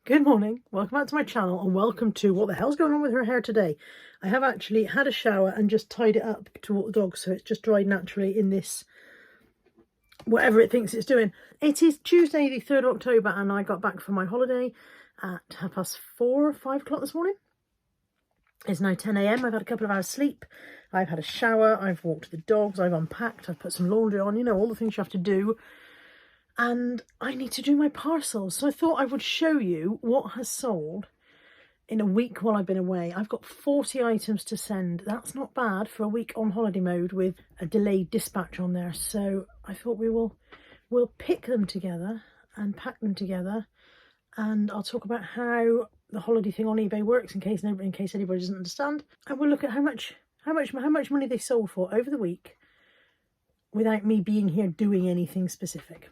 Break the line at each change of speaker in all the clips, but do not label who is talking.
Good morning, welcome back to my channel and welcome to what the hell's going on with her hair today. I have actually had a shower and just tied it up to walk the dog, so it's just dried naturally in this, whatever it thinks it's doing. It is Tuesday the 3rd of October and I got back from my holiday at 4:30, 5 o'clock this morning. It's now 10 AM, I've had a couple of hours sleep, I've had a shower, I've walked the dogs, I've unpacked, I've put some laundry on, you know, all the things you have to do. And I need to do my parcels, so I thought I would show you what has sold in a week while I've been away. I've got 40 items to send. That's not bad for a week on holiday mode with a delayed dispatch on there. So I thought we'll pick them together and pack them together, and I'll talk about how the holiday thing on eBay works in case anybody doesn't understand, and we'll look at how much money they sold for over the week without me being here doing anything specific.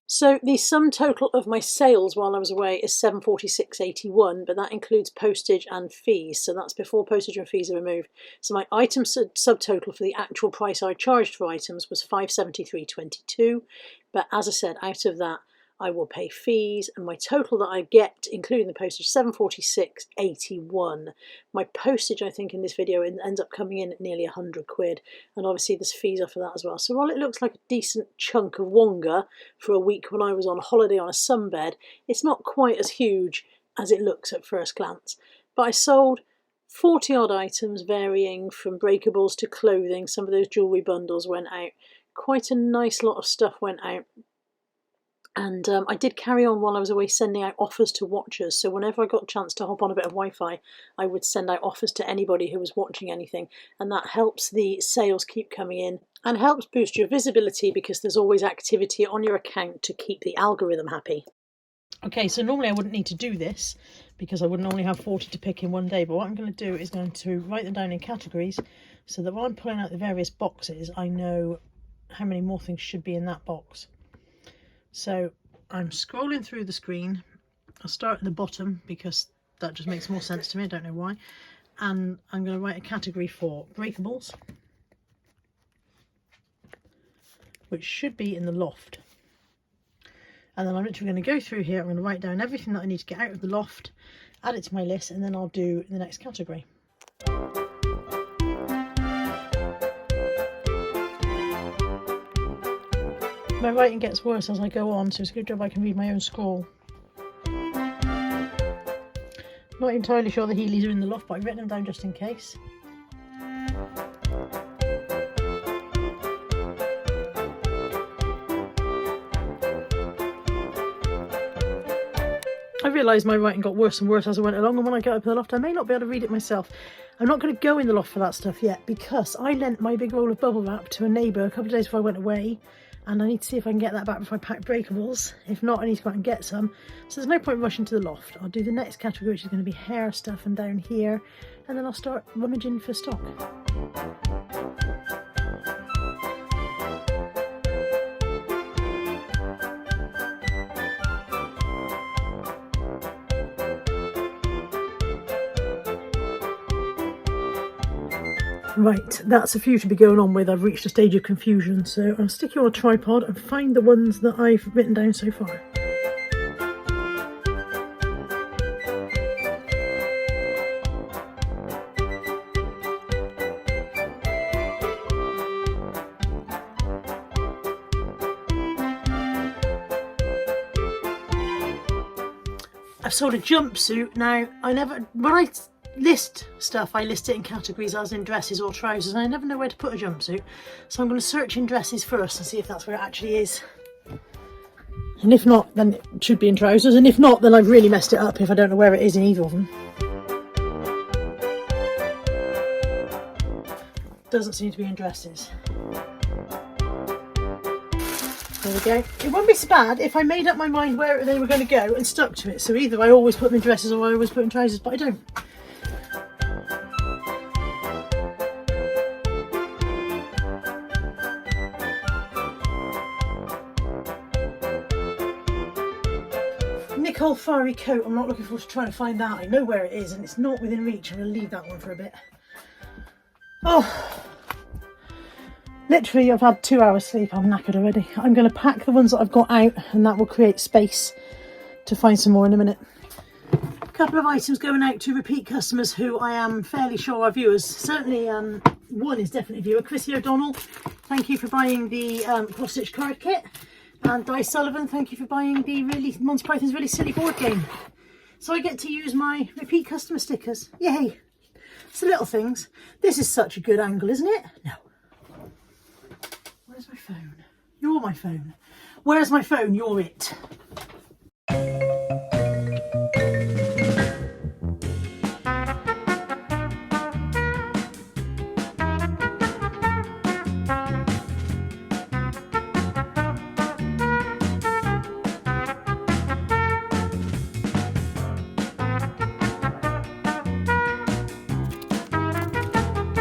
So the sum total of my sales while I was away is £746.81, but that includes postage and fees. So that's before postage and fees are removed. So my item subtotal for the actual price I charged for items was £573.22. But as I said, out of that, I will pay fees, and my total that I get, including the postage, £746.81. My postage, I think, in this video ends up coming in at nearly 100 quid, and obviously there's fees off of that as well. So while it looks like a decent chunk of wonga for a week when I was on holiday on a sunbed, it's not quite as huge as it looks at first glance. But I sold 40 odd items, varying from breakables to clothing. Some of those jewellery bundles went out. Quite a nice lot of stuff went out. And I did carry on while I was away sending out offers to watchers. So whenever I got a chance to hop on a bit of Wi-Fi, I would send out offers to anybody who was watching anything. And that helps the sales keep coming in and helps boost your visibility, because there's always activity on your account to keep the algorithm happy. Okay, so normally I wouldn't need to do this because I wouldn't only have 40 to pick in one day. But what I'm going to do is going to write them down in categories so that when I'm pulling out the various boxes, I know how many more things should be in that box. So I'm scrolling through the screen. I'll start at the bottom because that just makes more sense to me. I don't know why. And I'm going to write a category for breakables, which should be in the loft. And then I'm literally going to go through here. I'm going to write down everything that I need to get out of the loft, add it to my list, and then I'll do the next category. My writing gets worse as I go on, so it's a good job I can read my own scroll. Not entirely sure the Heelys are in the loft, but I've written them down just in case. I realised my writing got worse and worse as I went along, and when I get up in the loft I may not be able to read it myself. I'm not going to go in the loft for that stuff yet because I lent my big roll of bubble wrap to a neighbour a couple of days before I went away, and I need to see if I can get that back before I pack breakables. If not, I need to go out and get some. So there's no point rushing to the loft. I'll do the next category, which is going to be hair stuff, and down here, and then I'll start rummaging for stock. Right, that's a few to be going on with. I've reached a stage of confusion, so I'll stick you on a tripod and find the ones that I've written down so far. I've sold a jumpsuit. Now, when I list stuff, I list it in categories, as in dresses or trousers, and I never know where to put a jumpsuit, so I'm going to search in dresses first and see if that's where it actually is, and if not, then it should be in trousers, and if not, then I've really messed it up if I don't know where it is in either of them. Doesn't seem to be in dresses. There we go. It wouldn't be so bad if I made up my mind where they were going to go and stuck to it, so either I always put them in dresses or I always put them in trousers, but I don't. Nicole Fiery Coat, I'm not looking forward to trying to find that. I know where it is and it's not within reach. I'm going to leave that one for a bit. Oh, literally I've had 2 hours sleep. I'm knackered already. I'm going to pack the ones that I've got out, and that will create space to find some more in a minute. couple of items going out to repeat customers who I am fairly sure are viewers. Certainly one is definitely a viewer. Chrissy O'Donnell, thank you for buying the cross-stitch card kit. And Di Sullivan, thank you for buying the Monty Python's Really Silly board game. So I get to use my repeat customer stickers. Yay! It's the little things. This is such a good angle, isn't it? No. Where's my phone? You're my phone. Where's my phone? You're it.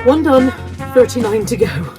One done, 39 to go.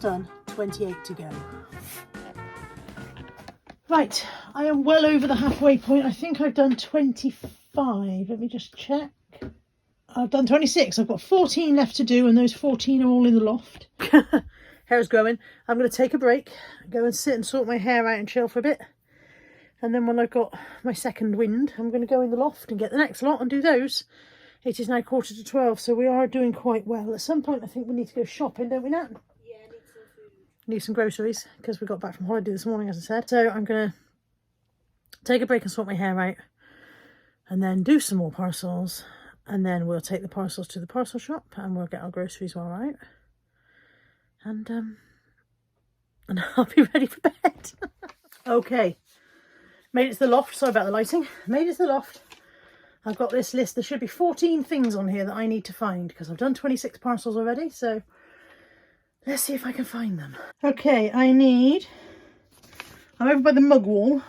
Done, 28 to go. Right, I am well over the halfway point. I think I've done 25. Let me just check. I've done 26. I've got 14 left to do, and those 14 are all in the loft. Hair's growing. I'm going to take a break, go and sit and sort my hair out and chill for a bit. And then when I've got my second wind, I'm going to go in the loft and get the next lot and do those. It is now 11:45, so we are doing quite well. At some point, I think we need to go shopping, don't we, Nat? Need some groceries because we got back from holiday this morning, as I said. So I'm going to take a break and sort my hair out and then do some more parcels, and then we'll take the parcels to the parcel shop and we'll get our groceries while we're out, and I'll be ready for bed. Okay, made it to the loft. Sorry about the lighting. Made it to the loft. I've got this list. There should be 14 things on here that I need to find because I've done 26 parcels already, so let's see if I can find them. Okay, I'm over by the mug wall,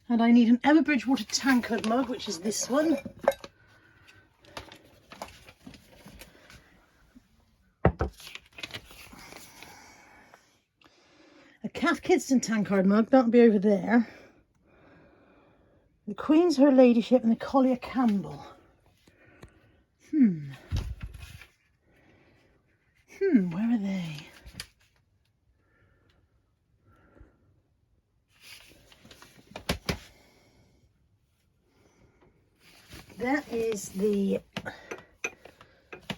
and I need an Emma Bridgewater tankard mug, which is this one. A Kath Kidston tankard mug, that'll be over there. The Queen's Her Ladyship and the Collier Campbell. Where are they? That is the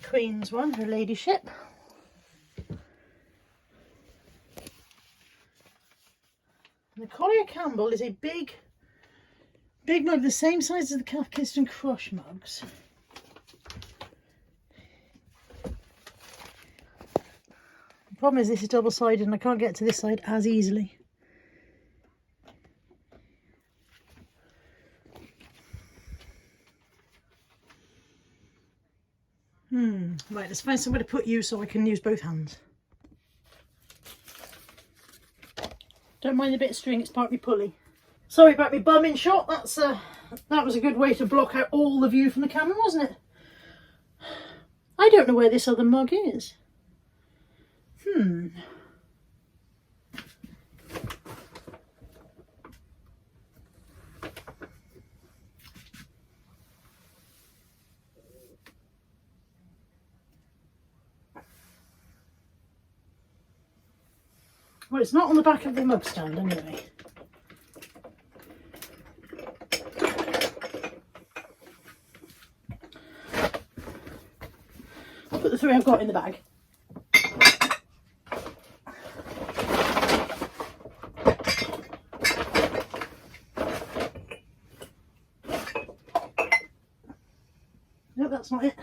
Queen's one, Her Ladyship. And the Collier Campbell is a big mug, the same size as the Kath Kidston Crush mugs. The problem is this is double-sided and I can't get to this side as easily. Right, let's find somewhere to put you so I can use both hands. Don't mind the bit of string, it's partly pulley. Sorry about me bumming shot. That was a good way to block out all the view from the camera, wasn't it? I don't know where this other mug is. Well, it's not on the back of the mug stand anyway. I'll put the three I've got in the bag. that's not it.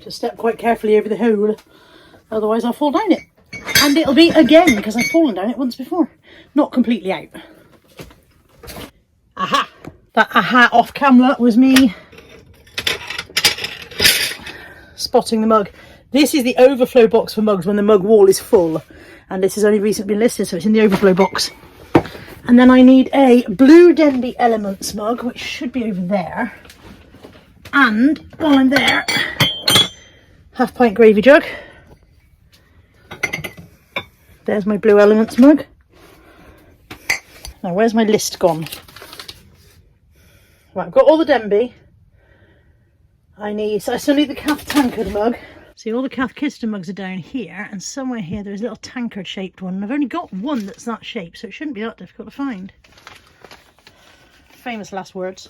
Just step quite carefully over the hole, otherwise I'll fall down it. And it'll be again, because I've fallen down it once before. Not completely out. Aha! That aha off camera was me spotting the mug. This is the overflow box for mugs when the mug wall is full. And this has only recently been listed, so it's in the overflow box. And then I need a blue Denby Elements mug, which should be over there. And while I'm there, half-pint gravy jug. There's my Blue Elements mug. Now, where's my list gone? Right, I've got all the Denby. I still need the Cath tankard mug. See, all the Cath Kidston mugs are down here, and somewhere here there's a little tankard shaped one. And I've only got one that's that shape, so it shouldn't be that difficult to find. Famous last words.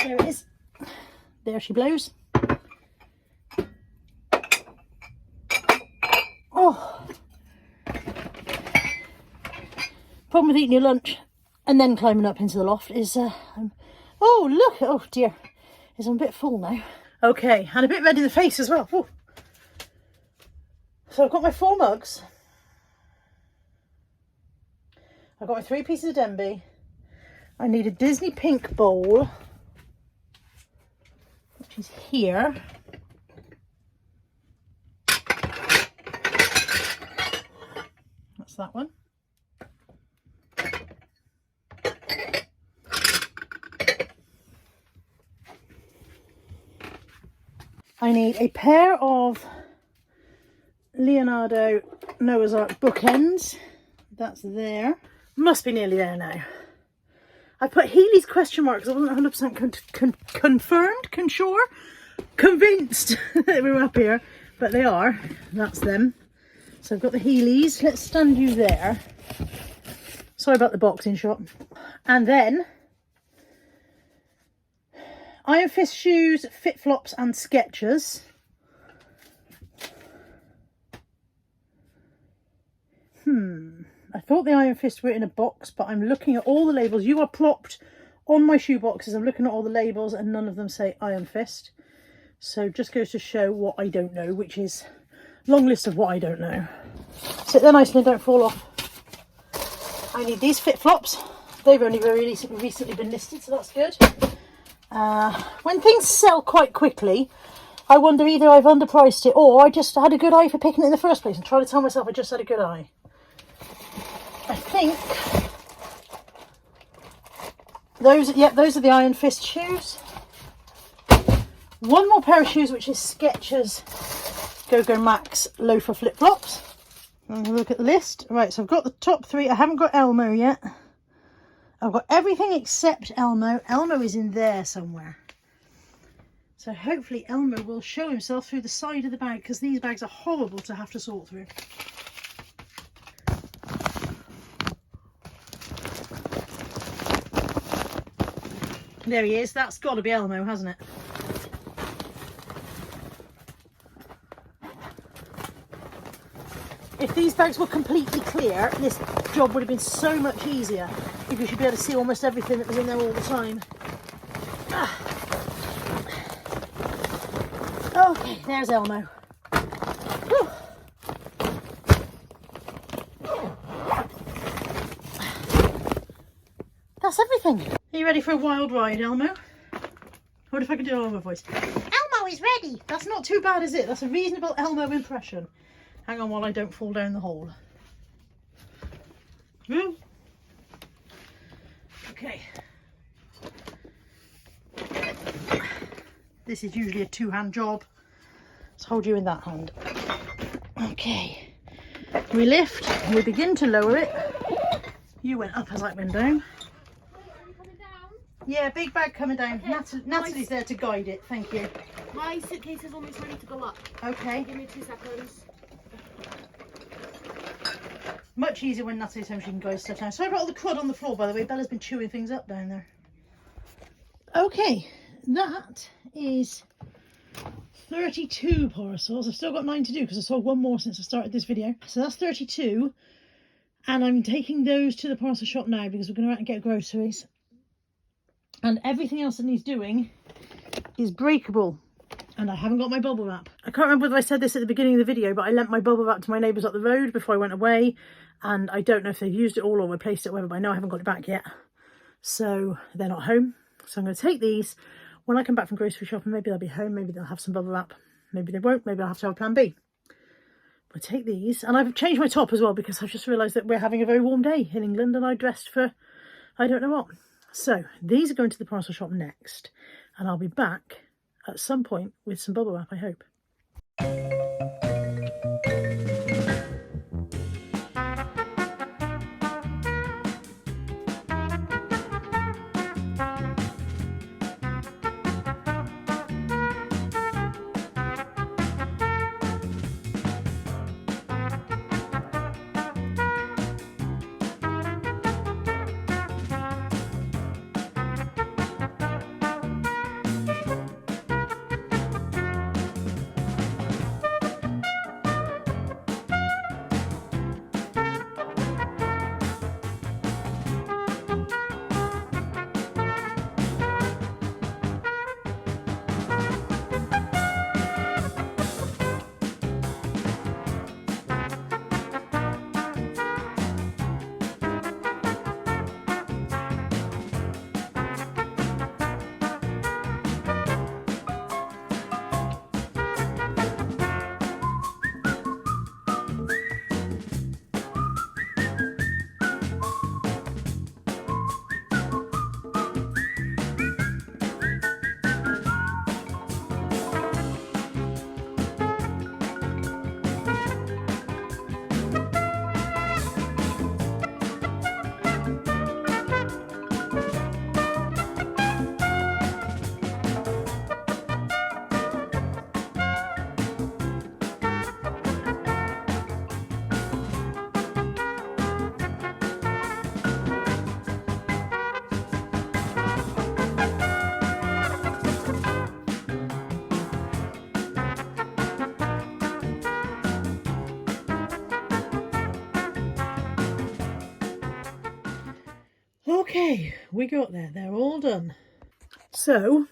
There it is. There she blows. Oh. Problem with eating your lunch and then climbing up into the loft is, oh look, oh dear, I'm a bit full now. Okay, and a bit red in the face as well. Ooh. So I've got my 4 mugs. I've got my 3 pieces of Denby. I need a Disney pink bowl, which is here. That's that one. I need a pair of Leonardo Noah's Ark bookends. That's there. Must be nearly there now. I put Healy's question mark because I wasn't 100% convinced that we were up here, but they are. That's them. So I've got the Heelys. Let's stand you there. Sorry about the boxing shot. And then Iron Fist shoes, Fit Flops and Skechers. I thought the Iron Fist were in a box, but I'm looking at all the labels. You are plopped on my shoe boxes. I'm looking at all the labels and none of them say Iron Fist. So just goes to show what I don't know, which is a long list of what I don't know. Sit there nicely and don't fall off. I need these Fit Flops. They've only very recently been listed, so that's good. When things sell quite quickly, I wonder either I've underpriced it or I just had a good eye for picking it in the first place and trying to tell myself I just had a good eye. I think those are the Iron Fist shoes. One more pair of shoes, which is Skechers Go-Go Max loafer flip-flops. Have a look at the list. Right, so I've got the top 3. I haven't got Elmo yet. I've got everything except Elmo. Elmo is in there somewhere. So hopefully Elmo will show himself through the side of the bag, because these bags are horrible to have to sort through. There he is. That's got to be Elmo, hasn't it? If these bags were completely clear, this job would have been so much easier, because you'd be able to see almost everything that was in there all the time. Okay, there's Elmo. Whew. That's everything. Are you ready for a wild ride, Elmo? What if I could do an Elmo voice? Elmo is ready. That's not too bad, is it? That's a reasonable Elmo impression. Hang on while I don't fall down the hole. Okay. This is usually a 2-hand job. Let's hold you in that hand. Okay. We lift, we begin to lower it. You went up as I went down. Yeah, big bag coming down. Okay. Natalie's there to guide it, thank you.
My suitcase is almost ready to go up.
Okay.
Give me 2 seconds.
Much easier when Natalie's home, she can guide stuff down. Sorry about all the crud on the floor, by the way. Bella's been chewing things up down there. Okay, that is 32 parcels. I've still got 9 to do because I sold one more since I started this video. So that's 32. And I'm taking those to the parcel shop now because we're going to out and get groceries. And everything else that needs doing is breakable. And I haven't got my bubble wrap. I can't remember whether I said this at the beginning of the video, but I lent my bubble wrap to my neighbours up the road before I went away. And I don't know if they've used it all or replaced it or whatever, but I know I haven't got it back yet. So they're not home. So I'm going to take these when I come back from grocery shopping. Maybe they'll be home. Maybe they'll have some bubble wrap. Maybe they won't. Maybe I'll have to have a plan B. I'll take these. And I've changed my top as well because I've just realised that we're having a very warm day in England and I dressed for I don't know what. So these are going to the parcel shop next, and I'll be back at some point with some bubble wrap, I hope. Okay, we got there. They're all done. So,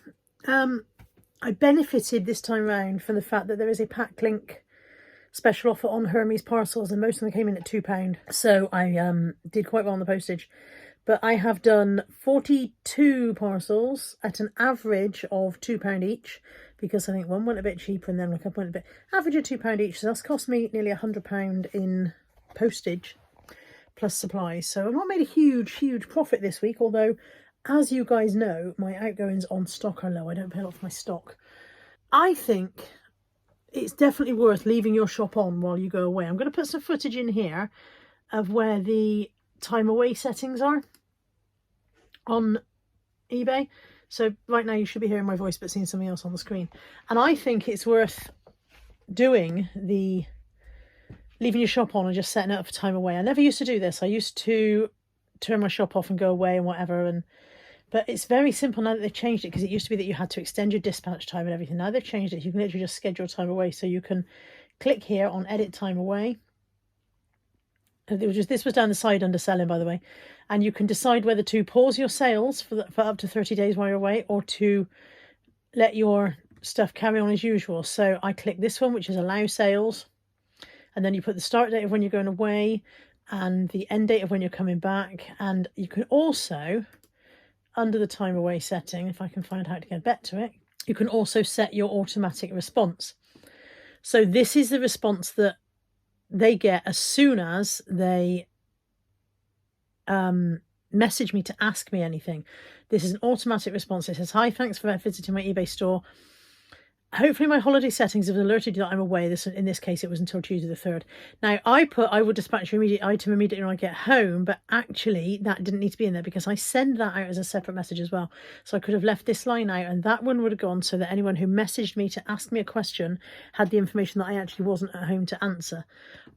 I benefited this time round from the fact that there is a pack link special offer on Hermes parcels, and most of them came in at £2. So I did quite well on the postage. But I have done 42 parcels at an average of £2 each, because I think one went a bit cheaper and then a couple went a bit average of £2 each. So that's cost me nearly £100 in postage plus supplies. So I've not made a huge profit this week, although as you guys know, my outgoings on stock are low. I don't pay a lot for my stock. I think it's definitely worth leaving your shop on while you go away. I'm going to put some footage in here of where the time away settings are on eBay. So right now you should be hearing my voice but seeing something else on the screen. And I think it's worth doing the leaving your shop on and just setting it up for time away. I never used to do this. I used to turn my shop off and go away and whatever. But it's very simple now that they've changed it, because it used to be that you had to extend your dispatch time and everything. Now they've changed it. You can literally just schedule time away. So you can click here on edit time away. This was down the side under selling, by the way. And you can decide whether to pause your sales for up to 30 days while you're away, or to let your stuff carry on as usual. So I click this one, which is allow sales. And then you put the start date of when you're going away and the end date of when you're coming back. And you can also, under the time away setting, if I can find how to get back to it, you can also set your automatic response. So this is the response that they get as soon as they message me to ask me anything. This is an automatic response. It says, hi, thanks for visiting my eBay store. hopefully my holiday settings have alerted you that I'm away. In this case, it was until Tuesday the 3rd. Now, I will dispatch your immediate item immediately when I get home, but actually that didn't need to be in there because I send that out as a separate message as well. So I could have left this line out and that one would have gone so that anyone who messaged me to ask me a question had the information that I actually wasn't at home to answer.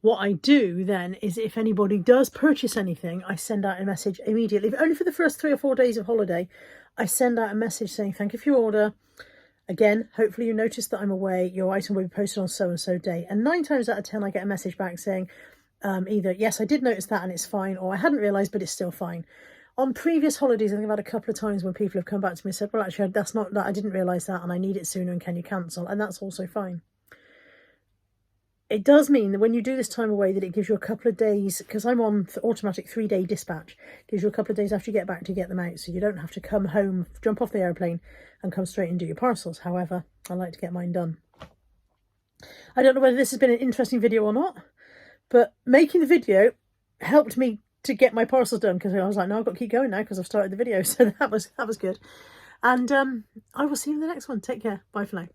What I do then is if anybody does purchase anything, I send out a message immediately. Only for the first 3 or 4 days of holiday, I send out a message saying, thank you for your order. Again, hopefully you noticed that I'm away. Your item will be posted on so-and-so day. And 9 times out of 10, I get a message back saying either, yes, I did notice that and it's fine, or I hadn't realised, but it's still fine. On previous holidays, I think I've had a couple of times when people have come back to me and said, well, actually, that's not that. I didn't realise that and I need it sooner and can you cancel? And that's also fine. It does mean that when you do this time away that it gives you a couple of days, because I'm on automatic 3-day dispatch, gives you a couple of days after you get back to get them out, so you don't have to come home, jump off the airplane and come straight and do your parcels. However, I like to get mine done. I don't know whether this has been an interesting video or not, but making the video helped me to get my parcels done because I was like, no, I've got to keep going now because I've started the video. So that was good. And I will see you in the next one. Take care. Bye for now.